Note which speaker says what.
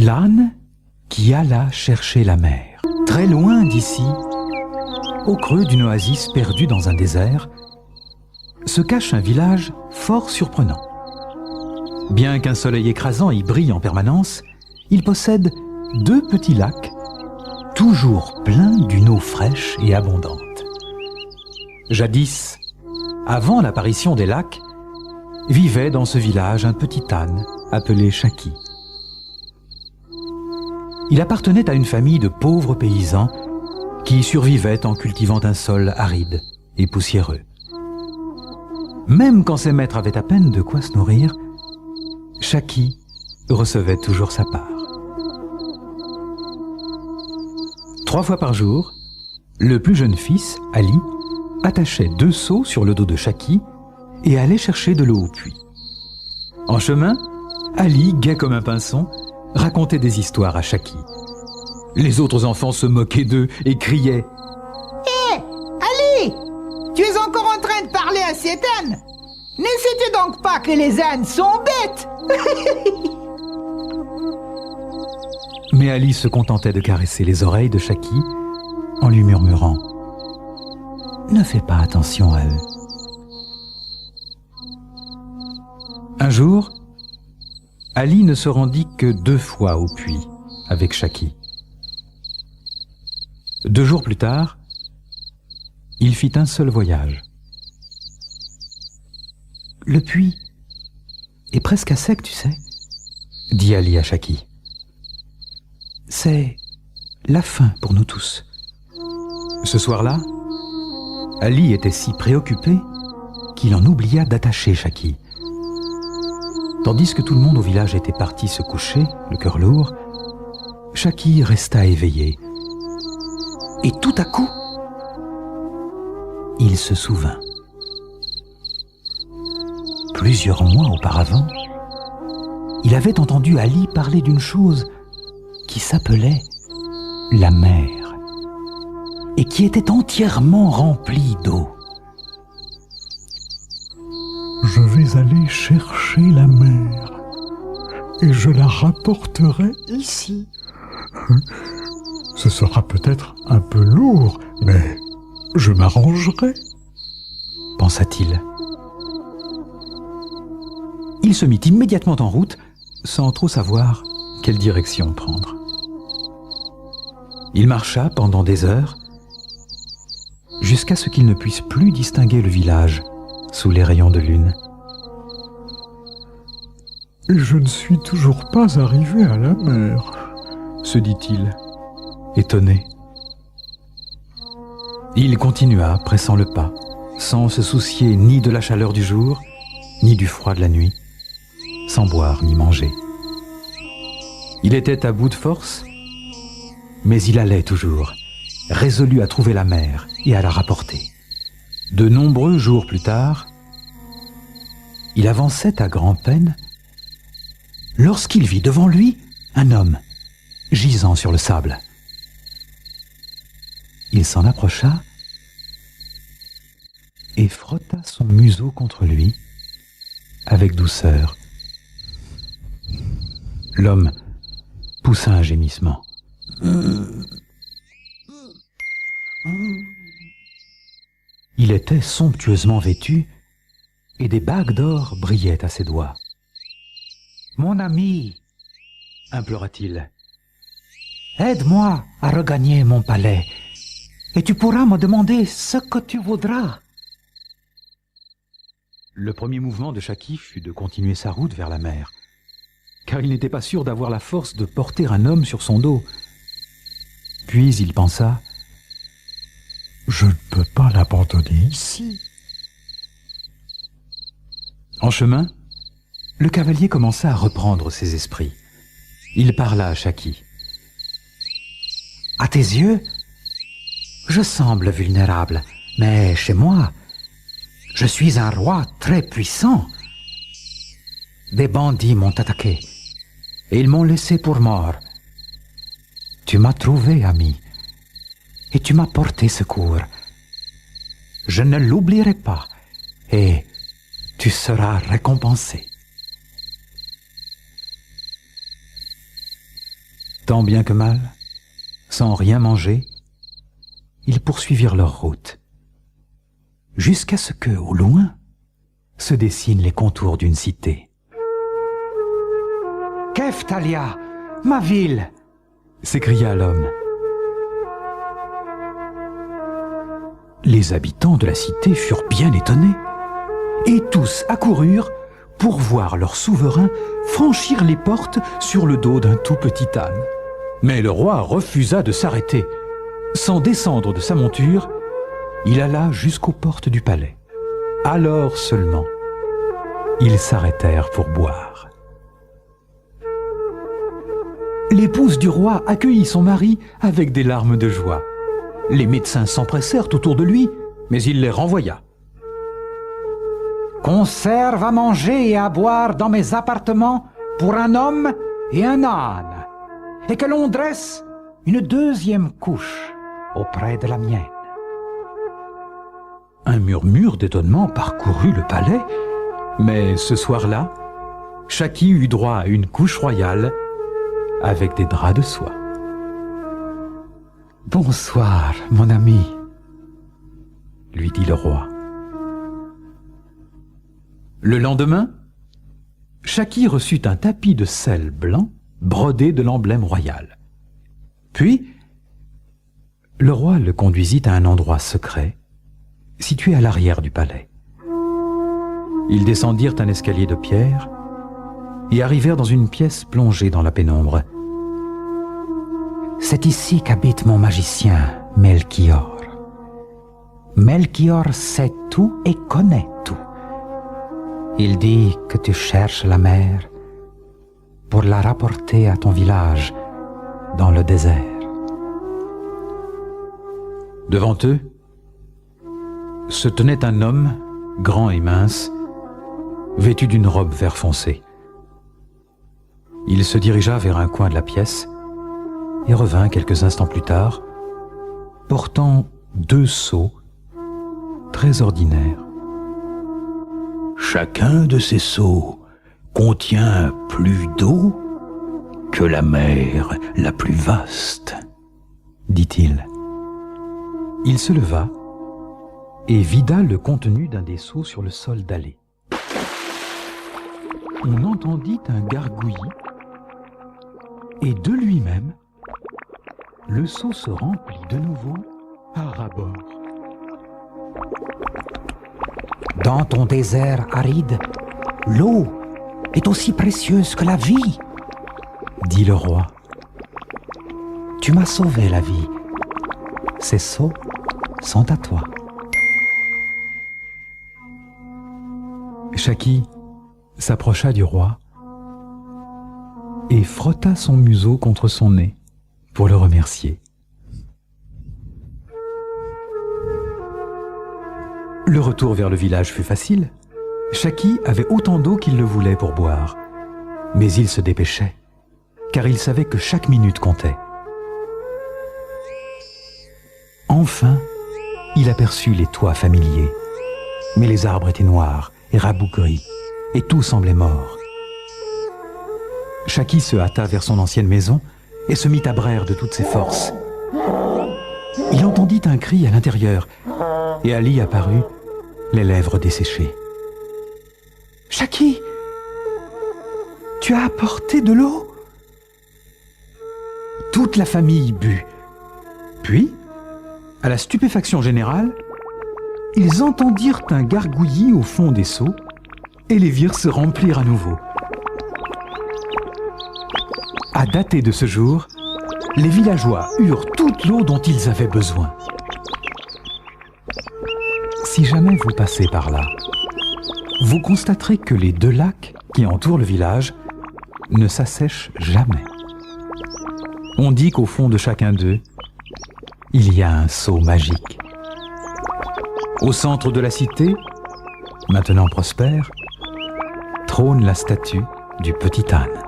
Speaker 1: L'âne qui alla chercher la mer. Très loin d'ici, au creux d'une oasis perdue dans un désert, se cache un village fort surprenant. Bien qu'un soleil écrasant y brille en permanence, il possède 2 petits lacs, toujours pleins d'une eau fraîche et abondante. Jadis, avant l'apparition des lacs, vivait dans ce village un petit âne appelé Shaki. Il appartenait à une famille de pauvres paysans qui survivaient en cultivant un sol aride et poussiéreux. Même quand ses maîtres avaient à peine de quoi se nourrir, Shaki recevait toujours sa part. 3 fois par jour, le plus jeune fils, Ali, attachait 2 seaux sur le dos de Shaki et allait chercher de l'eau au puits. En chemin, Ali, gai comme un pinson, racontait des histoires à Shaki. Les autres enfants se moquaient d'eux et criaient «
Speaker 2: Hé, Ali, tu es encore en train de parler à cet âne? Ne sais-tu donc pas que les ânes sont bêtes ?»
Speaker 1: Mais Ali se contentait de caresser les oreilles de Shaki en lui murmurant « Ne fais pas attention à eux. » Un jour, Ali ne se rendit que 2 fois au puits avec Shaki. 2 jours plus tard, il fit un seul voyage. « Le puits est presque à sec, tu sais, » dit Ali à Shaki. « C'est la fin pour nous tous. » Ce soir-là, Ali était si préoccupé qu'il en oublia d'attacher Shaki. Tandis que tout le monde au village était parti se coucher, le cœur lourd, Shaki resta éveillé. Et tout à coup, il se souvint. Plusieurs mois auparavant, il avait entendu Ali parler d'une chose qui s'appelait la mer et qui était entièrement remplie d'eau.
Speaker 3: Je vais aller chercher la mer et je la rapporterai ici. Ce sera peut-être un peu lourd, mais je m'arrangerai,
Speaker 1: pensa-t-il. Il se mit immédiatement en route, sans trop savoir quelle direction prendre. Il marcha pendant des heures, jusqu'à ce qu'il ne puisse plus distinguer le village sous les rayons de lune.
Speaker 3: Et je ne suis toujours pas arrivé à la mer,
Speaker 1: se dit-il, étonné. Il continua, pressant le pas, sans se soucier ni de la chaleur du jour, ni du froid de la nuit, sans boire ni manger. Il était à bout de force, mais il allait toujours, résolu à trouver la mer et à la rapporter. De nombreux jours plus tard, il avançait à grand-peine lorsqu'il vit devant lui un homme gisant sur le sable. Il s'en approcha et frotta son museau contre lui avec douceur. L'homme poussa un gémissement. Il était somptueusement vêtu et des bagues d'or brillaient à ses doigts. « Mon ami, implora-t-il, aide-moi à regagner mon palais et tu pourras me demander ce que tu voudras. » Le premier mouvement de Shaki fut de continuer sa route vers la mer, car il n'était pas sûr d'avoir la force de porter un homme sur son dos. Puis il pensa «
Speaker 3: Je ne peux pas l'abandonner ici. »
Speaker 1: En chemin, le cavalier commença à reprendre ses esprits. Il parla à Shaki. « À tes yeux, je semble vulnérable, mais chez moi, je suis un roi très puissant. Des bandits m'ont attaqué et ils m'ont laissé pour mort. Tu m'as trouvé, ami, et tu m'as porté secours. Je ne l'oublierai pas et tu seras récompensé. » Tant bien que mal, sans rien manger, ils poursuivirent leur route, jusqu'à ce que, au loin, se dessinent les contours d'une cité.
Speaker 2: « Keftalia, ma ville !»
Speaker 1: s'écria l'homme. Les habitants de la cité furent bien étonnés, et tous accoururent pour voir leur souverain franchir les portes sur le dos d'un tout petit âne. Mais le roi refusa de s'arrêter. Sans descendre de sa monture, il alla jusqu'aux portes du palais. Alors seulement, ils s'arrêtèrent pour boire. L'épouse du roi accueillit son mari avec des larmes de joie. Les médecins s'empressèrent autour de lui, mais il les renvoya.
Speaker 2: « Conserve à manger et à boire dans mes appartements pour un homme et un âne, et que l'on dresse une deuxième couche auprès de la mienne. »
Speaker 1: Un murmure d'étonnement parcourut le palais, mais ce soir-là, Shaki eut droit à une couche royale avec des draps de soie.
Speaker 2: « Bonsoir, mon ami, »
Speaker 1: lui dit le roi. Le lendemain, Shaki reçut un tapis de sel blanc brodé de l'emblème royal. Puis, le roi le conduisit à un endroit secret, situé à l'arrière du palais. Ils descendirent un escalier de pierre et arrivèrent dans une pièce plongée dans la pénombre.
Speaker 2: « C'est ici qu'habite mon magicien, Melchior. Melchior sait tout et connaît tout. Il dit que tu cherches la mer pour la rapporter à ton village dans le désert. »
Speaker 1: Devant eux se tenait un homme, grand et mince, vêtu d'une robe vert foncé. Il se dirigea vers un coin de la pièce et revint quelques instants plus tard, portant 2 seaux très ordinaires.
Speaker 4: « Chacun de ces seaux contient plus d'eau que la mer la plus vaste, »
Speaker 1: dit-il. Il se leva et vida le contenu d'un des seaux sur le sol dallé. On entendit un gargouillis et de lui-même, le seau se remplit de nouveau à ras-bord.
Speaker 2: « Dans ton désert aride, l'eau est aussi précieuse que la vie, »
Speaker 1: dit le roi.
Speaker 2: « Tu m'as sauvé la vie. Ces seaux sont à toi. »
Speaker 1: Shaki s'approcha du roi et frotta son museau contre son nez pour le remercier. Le retour vers le village fut facile. Shaki avait autant d'eau qu'il le voulait pour boire. Mais il se dépêchait, car il savait que chaque minute comptait. Enfin, il aperçut les toits familiers. Mais les arbres étaient noirs et rabougris, et tout semblait mort. Shaki se hâta vers son ancienne maison et se mit à braire de toutes ses forces. Il entendit un cri à l'intérieur, et Ali apparut, les lèvres desséchées.
Speaker 2: « Shaki, tu as apporté de l'eau ?»
Speaker 1: Toute la famille but. Puis, à la stupéfaction générale, ils entendirent un gargouillis au fond des seaux et les virent se remplir à nouveau. À dater de ce jour, les villageois eurent toute l'eau dont ils avaient besoin. Si jamais vous passez par là, vous constaterez que les 2 lacs qui entourent le village ne s'assèchent jamais. On dit qu'au fond de chacun d'eux, il y a un seau magique. Au centre de la cité, maintenant prospère, trône la statue du petit âne.